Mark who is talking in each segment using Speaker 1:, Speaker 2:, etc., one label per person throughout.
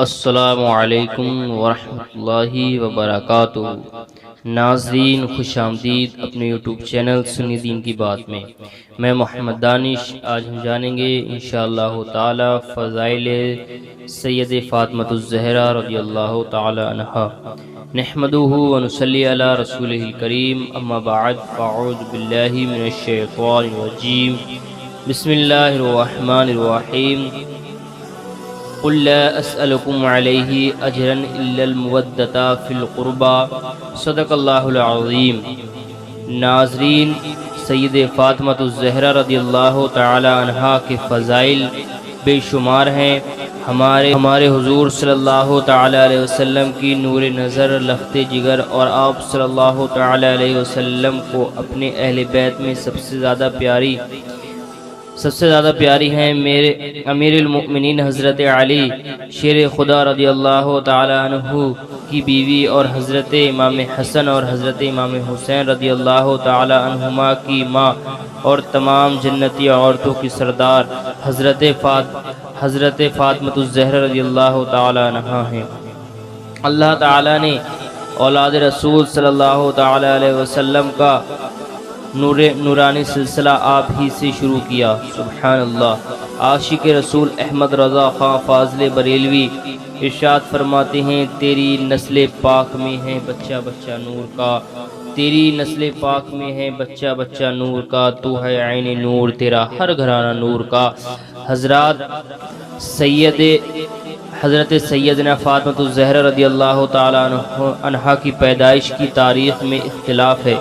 Speaker 1: السلام علیکم ورحمۃ اللہ وبرکاتہ۔ ناظرین خوش آمدید اپنے یوٹیوب چینل سنی دین کی بات میں محمد دانش۔ آج ہم جانیں گے انشاءاللہ تعالی فضائل سید فاطمہ الزہرہ رضی اللہ تعالی عنہا۔ نحمدہ ونصلی علی رسولہ الکریم، اما بعد فاعوذ باللہ من الشیطان الرجیم، بسم اللہ الرحمن الرحیم۔ قل لا اسألكم عليه اجرا الا المودة في القربى، صدق اللہ العظیم۔ ناظرین، سید فاطمہ الزہرہ رضی اللہ تعالی عنہا کے فضائل بے شمار ہیں۔ ہمارے حضور صلی اللہ تعالی علیہ وسلم کی نور نظر، لخت جگر، اور آپ صلی اللہ تعالی علیہ وسلم کو اپنے اہل بیت میں سب سے زیادہ پیاری ہیں میرے امیر المؤمنین حضرت علی شیر خدا رضی اللہ تعالی عنہ کی بیوی، اور حضرت امام حسن اور حضرت امام حسین رضی اللہ تعالی عنہما کی ماں، اور تمام جنتی عورتوں کی سردار حضرت فاطمہ الزہرہ رضی اللہ تعالی عنہا ہیں۔ اللہ تعالی نے اولاد رسول صلی اللہ تعالی علیہ وسلم کا نورانی سلسلہ آپ ہی سے شروع کیا، سبحان اللہ۔ عاشق رسول احمد رضا خان فاضل بریلوی ارشاد فرماتے ہیں، تیری نسل پاک میں ہے بچہ بچہ نور کا، تیری نسل پاک میں ہے بچہ بچہ نور کا، تو ہے عین نور، تیرا ہر گھرانہ نور کا۔ حضرت سیدنا فاطمہ الزہرہ رضی اللہ تعالی عنہا کی پیدائش کی تاریخ میں اختلاف ہے۔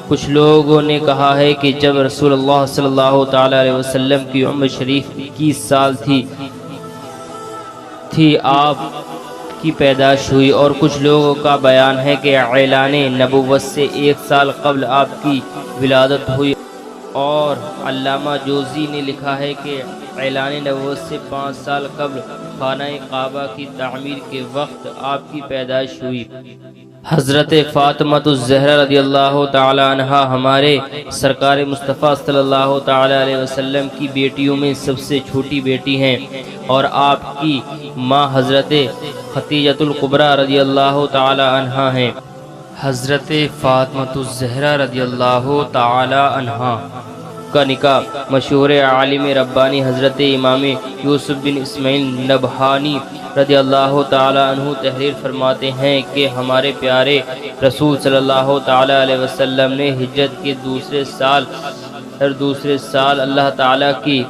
Speaker 1: کچھ لوگوں نے کہا ہے کہ جب رسول اللہ صلی اللہ تعالی علیہ وسلم کی عمر شریف 21 سال تھی آپ کی پیدائش ہوئی، اور کچھ لوگوں کا بیان ہے کہ اعلان نبوت سے 1 سال قبل آپ کی ولادت ہوئی، اور علامہ جوزی نے لکھا ہے کہ اعلان نبوت سے 5 سال قبل خانہ کعبہ کی تعمیر کے وقت آپ کی پیدائش ہوئی۔ حضرت فاطمہ الزہرہ رضی اللہ تعالی عنہا ہمارے سرکار مصطفیٰ صلی اللہ تعالی علیہ وسلم کی بیٹیوں میں سب سے چھوٹی بیٹی ہیں، اور آپ کی ماں حضرت ختیجۃ الکبریٰ رضی اللہ تعالی عنہا ہیں۔ حضرت فاطمہ الزہرہ رضی اللہ تعالی عنہا کا نکاح مشہور عالم ربانی حضرت امام یوسف بن اسماعیل نبہانی رضی اللہ تعالی عنہ تحریر فرماتے ہیں کہ ہمارے پیارے رسول صلی اللہ تعالی علیہ وسلم نے ہجرت کے دوسرے سال اللہ تعالی کی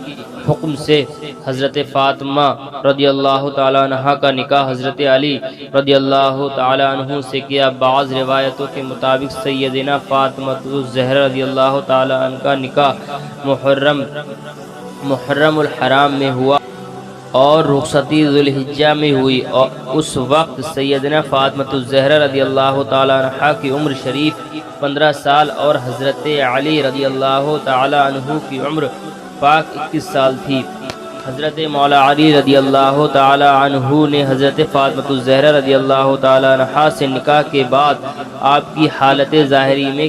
Speaker 1: حکم سے حضرت فاطمہ رضی اللہ تعالی عنہ کا نکاح حضرت علی رضی اللہ تعالی عنہ سے کیا۔ بعض روایتوں کے مطابق سیدنا فاطمہ الزہرہ رضی اللہ تعالی عنہ کا نکاح محرم الحرام میں ہوا، اور رخصتی ذوالحجہ میں ہوئی، اور اس وقت سیدنا فاطمہ الزہرہ رضی اللہ تعالی عنہ کی عمر شریف 15 سال، اور حضرت علی رضی اللہ تعالی عنہ کی عمر پاک 21 سال تھی۔ حضرت مولا علی رضی اللہ تعالی عنہ نے حضرت فاطمہ الزہرہ رضی اللہ تعالی عنہ سے نکاح کے بعد آپ کی حالت ظاہری میں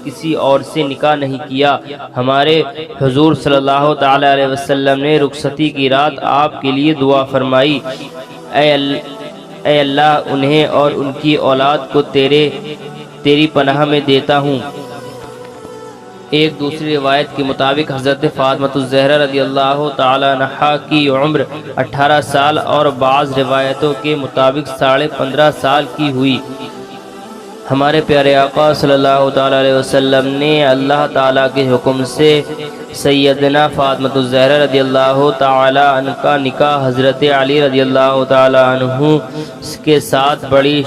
Speaker 1: کسی اور سے نکاح نہیں کیا۔ ہمارے حضور صلی اللہ تعالی علیہ وسلم نے رخصتی کی رات آپ کے لیے دعا فرمائی، اے اللہ انہیں اور ان کی اولاد کو تیری پناہ میں دیتا ہوں۔ ایک دوسری روایت کے مطابق حضرت فاطمہ الزہرہ رضی اللہ تعالی عنہا کی عمر 18 سال، اور بعض روایتوں کے مطابق 15.5 سال کی ہوئی۔ ہمارے پیارے آقا صلی اللہ تعالی علیہ وسلم نے اللہ تعالیٰ کے حکم سے سیدنا فاطمہ الزہرہ رضی اللہ تعالی عنہ کا نکاح حضرت علی رضی اللہ تعالی عنہ کے ساتھ بڑی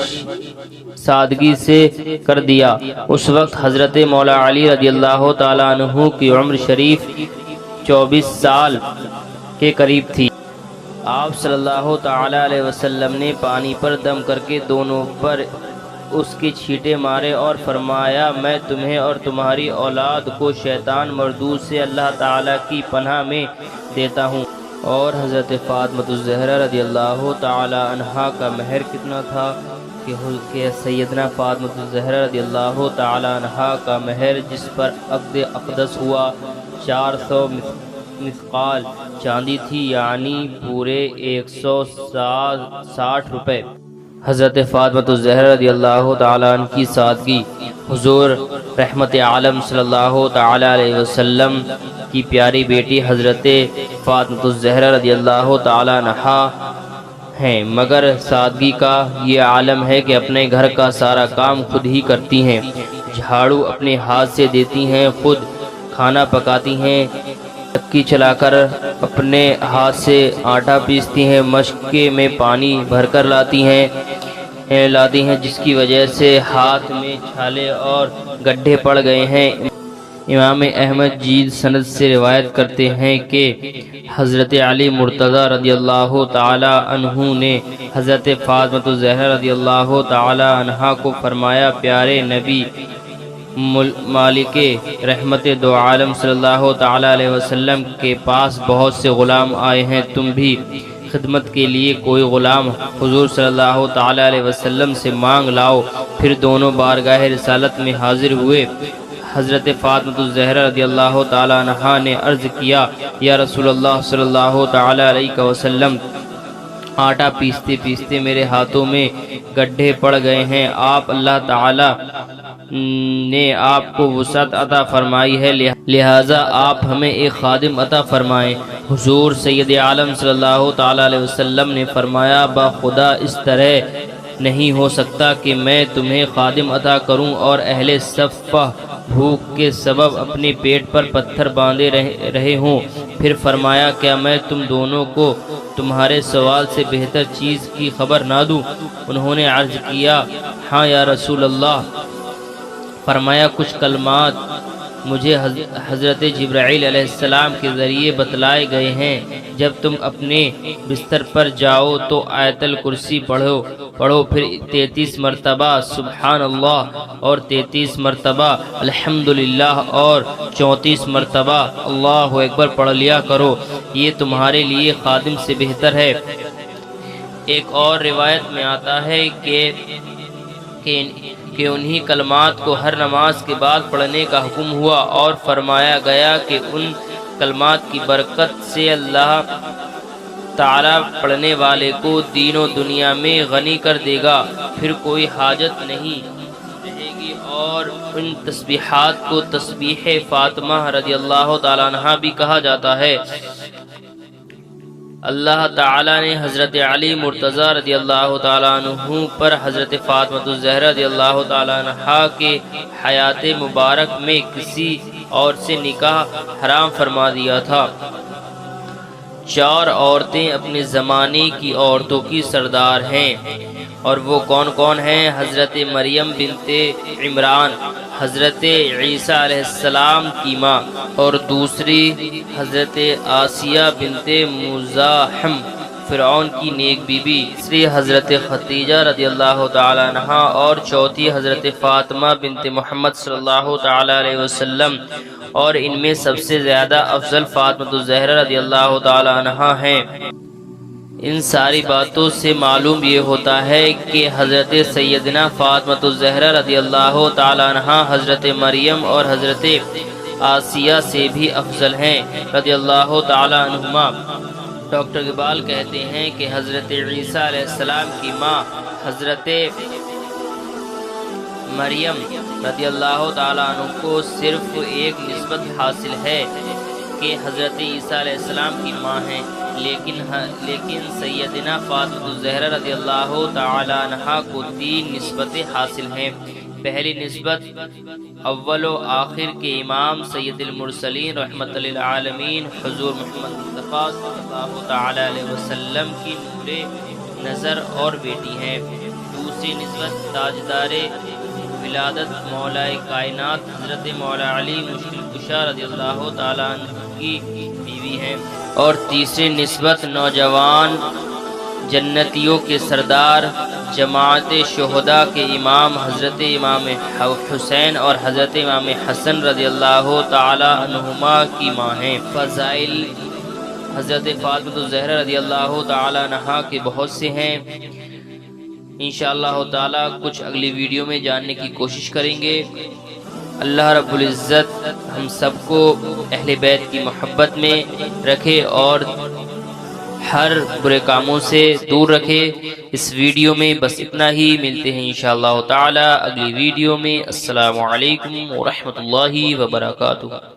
Speaker 1: سادگی سے کر دیا۔ اس وقت حضرت مولا علی رضی اللہ تعالی عنہ کی عمر شریف 24 سال کے قریب تھی۔ آپ صلی اللہ تعالی علیہ وسلم نے پانی پر دم کر کے دونوں پر اس کے چھینٹے مارے، اور فرمایا، میں تمہیں اور تمہاری اولاد کو شیطان مردود سے اللہ تعالیٰ کی پناہ میں دیتا ہوں۔ اور حضرت فاطمہ الزہرہ رضی اللہ تعالی عنہا کا مہر کتنا تھا کہ سیدنا فاطمہ الزہرہ رضی اللہ تعالی عنہا کا مہر جس پر عقد اقدس ہوا 400 مثقال چاندی تھی، یعنی پورے 160 روپے۔ حضرت فاطمہ الزہرا رضی اللہ تعالیٰ عنہ کی سادگی، حضور رحمت عالم صلی اللہ تعالیٰ علیہ وسلم کی پیاری بیٹی حضرت فاطمہ الزہرا رضی اللہ تعالیٰ عنہا ہیں، مگر سادگی کا یہ عالم ہے کہ اپنے گھر کا سارا کام خود ہی کرتی ہیں، جھاڑو اپنے ہاتھ سے دیتی ہیں، خود کھانا پکاتی ہیں، چکی چلا کر اپنے ہاتھ سے آٹا پیستی ہیں، مشقے میں پانی بھر کر لاتی ہیں جس کی وجہ سے ہاتھ میں چھالے اور گڈھے پڑ گئے ہیں۔ امام احمد جید سند سے روایت کرتے ہیں کہ حضرت علی مرتضی رضی اللہ تعالی عنہ نے حضرت فاطمہ الزہرا رضی اللہ تعالی عنہا کو فرمایا، پیارے نبی مالک رحمت دو عالم صلی اللہ تعالی علیہ وسلم کے پاس بہت سے غلام آئے ہیں، تم بھی خدمت کے لیے کوئی غلام حضور صلی اللہ تعالی علیہ وسلم سے مانگ لاؤ۔ پھر دونوں بارگاہ رسالت میں حاضر ہوئے۔ حضرت فاطمہ الزہرا رضی اللہ تعالی عنہا نے عرض کیا، یا رسول اللہ صلی اللہ تعالی علیہ وسلم، آٹا پیستے پیستے میرے ہاتھوں میں گڈھے پڑ گئے ہیں، آپ اللہ تعالی نے آپ کو وسعت عطا فرمائی ہے، لہٰذا آپ ہمیں ایک خادم عطا فرمائیں۔ حضور سید عالم صلی اللہ تعالی علیہ وسلم نے فرمایا، بخدا اس طرح نہیں ہو سکتا کہ میں تمہیں خادم عطا کروں اور اہل صفہ بھوک کے سبب اپنے پیٹ پر پتھر باندھے رہے ہوں۔ پھر فرمایا، کیا میں تم دونوں کو تمہارے سوال سے بہتر چیز کی خبر نہ دوں؟ انہوں نے عرض کیا، ہاں یا رسول اللہ۔ فرمایا، کچھ کلمات مجھے حضرت جبرائیل علیہ السلام کے ذریعے بتلائے گئے ہیں، جب تم اپنے بستر پر جاؤ تو آیت الکرسی پڑھو، پھر 33 مرتبہ سبحان اللہ اور 33 مرتبہ الحمدللہ اور 34 مرتبہ اللہ اکبر پڑھ لیا کرو، یہ تمہارے لیے خادم سے بہتر ہے۔ ایک اور روایت میں آتا ہے کہ انہی کلمات کو ہر نماز کے بعد پڑھنے کا حکم ہوا اور فرمایا گیا کہ ان کلمات کی برکت سے اللہ تعالی پڑھنے والے کو دین و دنیا میں غنی کر دے گا، پھر کوئی حاجت نہیں رہے گی۔ اور ان تسبیحات کو تسبیح فاطمہ رضی اللہ تعالی عنہ بھی کہا جاتا ہے۔ اللہ تعالی نے حضرت علی مرتضی رضی اللہ تعالیٰ عنہ پر حضرت فاطمہ الزہرا رضی اللہ تعالیٰ عنہ کے حیات مبارک میں کسی اور سے نکاح حرام فرما دیا تھا۔ 4 عورتیں اپنے زمانے کی عورتوں کی سردار ہیں، اور وہ کون کون ہیں؟ حضرت مریم بنت عمران، حضرت عیسیٰ علیہ السلام کی ماں، اور دوسری حضرت آسیہ بنت مزاحم فرعون کی نیک بی بی، تیسری حضرت خدیجہ رضی اللہ تعالی عنہا، اور چوتھی حضرت فاطمہ بنت محمد صلی اللہ تعالی علیہ وسلم، اور ان میں سب سے زیادہ افضل فاطمہ الزہرا رضی اللہ تعالی عنہا ہیں۔ ان ساری باتوں سے معلوم یہ ہوتا ہے کہ حضرت سیدنا فاطمہ الزہرا رضی اللہ تعالی عنہا حضرت مریم اور حضرت آسیہ سے بھی افضل ہیں رضی اللہ تعالی عنہما۔ ڈاکٹر اقبال کہتے ہیں کہ حضرت عیسیٰ علیہ السلام کی ماں حضرت مریم رضی اللہ تعالی عنہ کو صرف ایک نسبت حاصل ہے کہ حضرت عیسیٰ علیہ السلام کی ماں ہیں، لیکن سیدنا فاطمہ الزہرا رضی اللہ تعالی عنہا کو 3 نسبتیں حاصل ہیں۔ پہلی نسبت اول و آخر کے امام سید المرسلین رحمت للعالمین حضور محمد مصطفیٰ صلی اللہ تعالی علیہ وسلم کی نور نظر اور بیٹی ہیں۔ دوسری نسبت تاجدار ولادت مولا کائنات حضرت مولا علی مشکل کشا رضی اللہ تعالی عنہ کی بیوی ہیں۔ اور تیسری نسبت نوجوان جنتیوں کے سردار جماعت شہداء کے امام حضرت امام حسین اور حضرت امام حسن رضی اللہ تعالی عنہما کی ماں ہیں۔ فضائل حضرت فاطمہ الزہرا رضی اللہ تعالی عنہا کے بہت سے ہیں، انشاءاللہ تعالی کچھ اگلی ویڈیو میں جاننے کی کوشش کریں گے۔ اللہ رب العزت ہم سب کو اہل بیت کی محبت میں رکھے اور ہر برے کاموں سے دور رکھے۔ اس ویڈیو میں بس اتنا ہی، ملتے ہیں انشاءاللہ تعالی اگلی ویڈیو میں۔ السلام علیکم ورحمۃ اللہ وبرکاتہ۔